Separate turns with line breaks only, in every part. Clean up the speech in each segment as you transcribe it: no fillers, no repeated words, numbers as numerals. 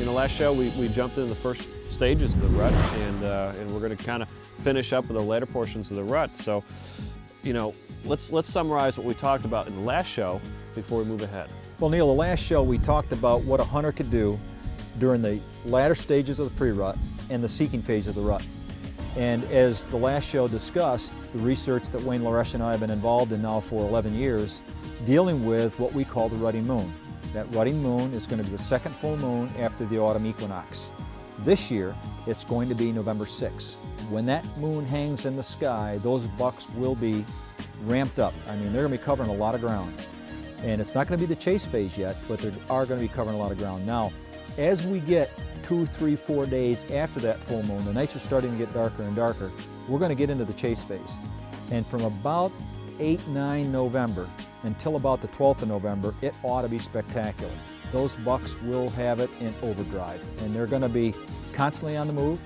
In the last show, we jumped into the first stages of the rut, and we're going to kind of finish up with the later portions of the rut. So, you know, let's summarize what we talked about in the last show before we move ahead.
Well, Neil, the last show we talked about what a hunter could do during the latter stages of the pre-rut and the seeking phase of the rut. And as the last show discussed, the research that Wayne LaReche and I have been involved in now for 11 years, dealing with what we call the rutting moon. That rutting moon is going to be the second full moon after the autumn equinox. This year, it's going to be November 6th. When that moon hangs in the sky, those bucks will be ramped up. I mean, they're going to be covering a lot of ground. And it's not going to be the chase phase yet, but they are going to be covering a lot of ground. Now, as we get 2, 3, 4 days after that full moon, the nights are starting to get darker and darker, we're going to get into the chase phase. And from about 8, 9 November until about the 12th of November, it ought to be spectacular. Those bucks will have it in overdrive, and they're going to be constantly on the move.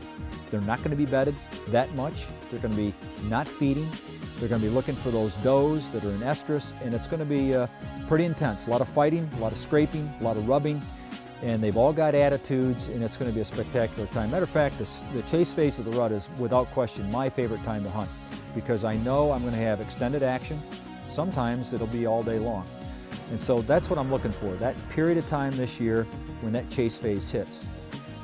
They're not going to be bedded that much. They're going to be not feeding. They're going to be looking for those does that are in estrus, and it's going to be pretty intense. A lot of fighting, a lot of scraping, a lot of rubbing, and they've all got attitudes, and it's going to be a spectacular time. Matter of fact, the chase phase of the rut is without question my favorite time to hunt, because I know I'm going to have extended action. Sometimes it'll be all day long. And so that's what I'm looking for, that period of time this year when that chase phase hits.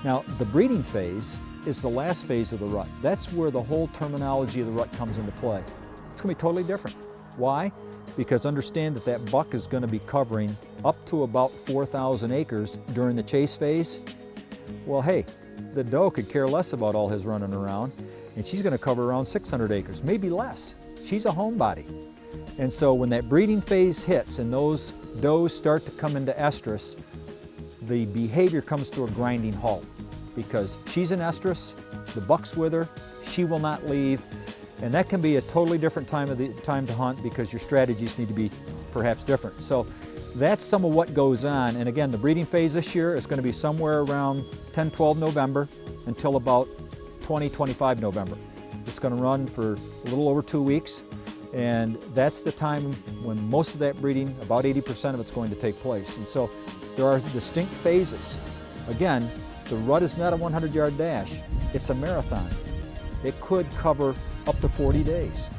Now, the breeding phase is the last phase of the rut. That's where the whole terminology of the rut comes into play. It's going to be totally different. Why? Because understand that that buck is going to be covering up to about 4,000 acres during the chase phase. Well, hey, the doe could care less about all his running around, and she's going to cover around 600 acres, maybe less. She's a homebody. And so when that breeding phase hits and those does start to come into estrus, the behavior comes to a grinding halt, because she's in estrus, the buck's with her, she will not leave, and that can be a totally different time to hunt, because your strategies need to be perhaps different. So that's some of what goes on. And again, the breeding phase this year is going to be somewhere around 10, 12 November until about 20, 25 November. It's going to run for a little over 2 weeks. And that's the time when most of that breeding, about 80% of it's going to take place. And so there are distinct phases. Again, the rut is not a 100-yard dash, it's a marathon. It could cover up to 40 days.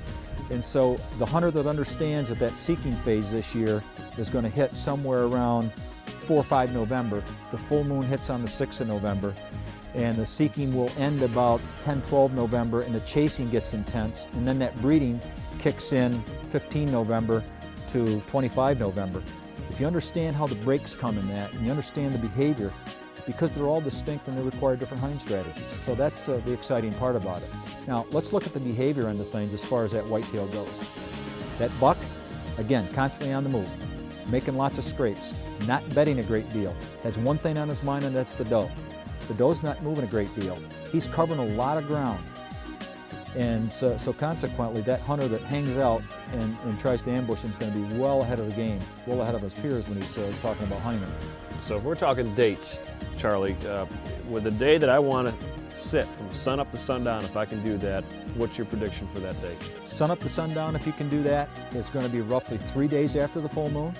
And so the hunter that understands that that seeking phase this year is going to hit somewhere around 4 or 5 November. The full moon hits on the 6th of November, and the seeking will end about 10, 12 November, and the chasing gets intense, and then that breeding kicks in 15 November to 25 November. If you understand how the breaks come in that, and you understand the behavior, because they're all distinct and they require different hunting strategies. So that's the exciting part about it. Now, let's look at the behavior end of things as far as that whitetail goes. That buck, again, constantly on the move, making lots of scrapes, not bedding a great deal, has one thing on his mind, and that's the doe. The doe's not moving a great deal. He's covering a lot of ground. And so consequently, that hunter that hangs out and tries to ambush him is going to be well ahead of the game, well ahead of his peers when he's talking about hunting him.
So if we're talking dates, Charlie, with the day that I want to sit from sun up to sundown, if I can do that, what's your prediction for that date?
Sun up to sundown, if you can do that, it's going to be roughly 3 days after the full moon,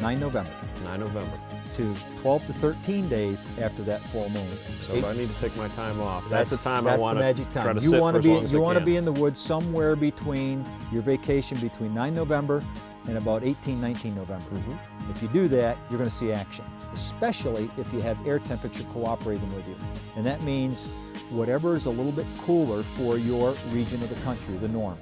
9 November.
9 November.
To 12 to 13 days after that full moon.
So if I need to take my time off, that's the time I want to try to
you
sit
want
for as long as I can.
You want to be in the woods somewhere between your vacation between 9 November and about 18, 19 November. Mm-hmm. If you do that, you're going to see action, especially if you have air temperature cooperating with you. And that means whatever is a little bit cooler for your region of the country, the norm.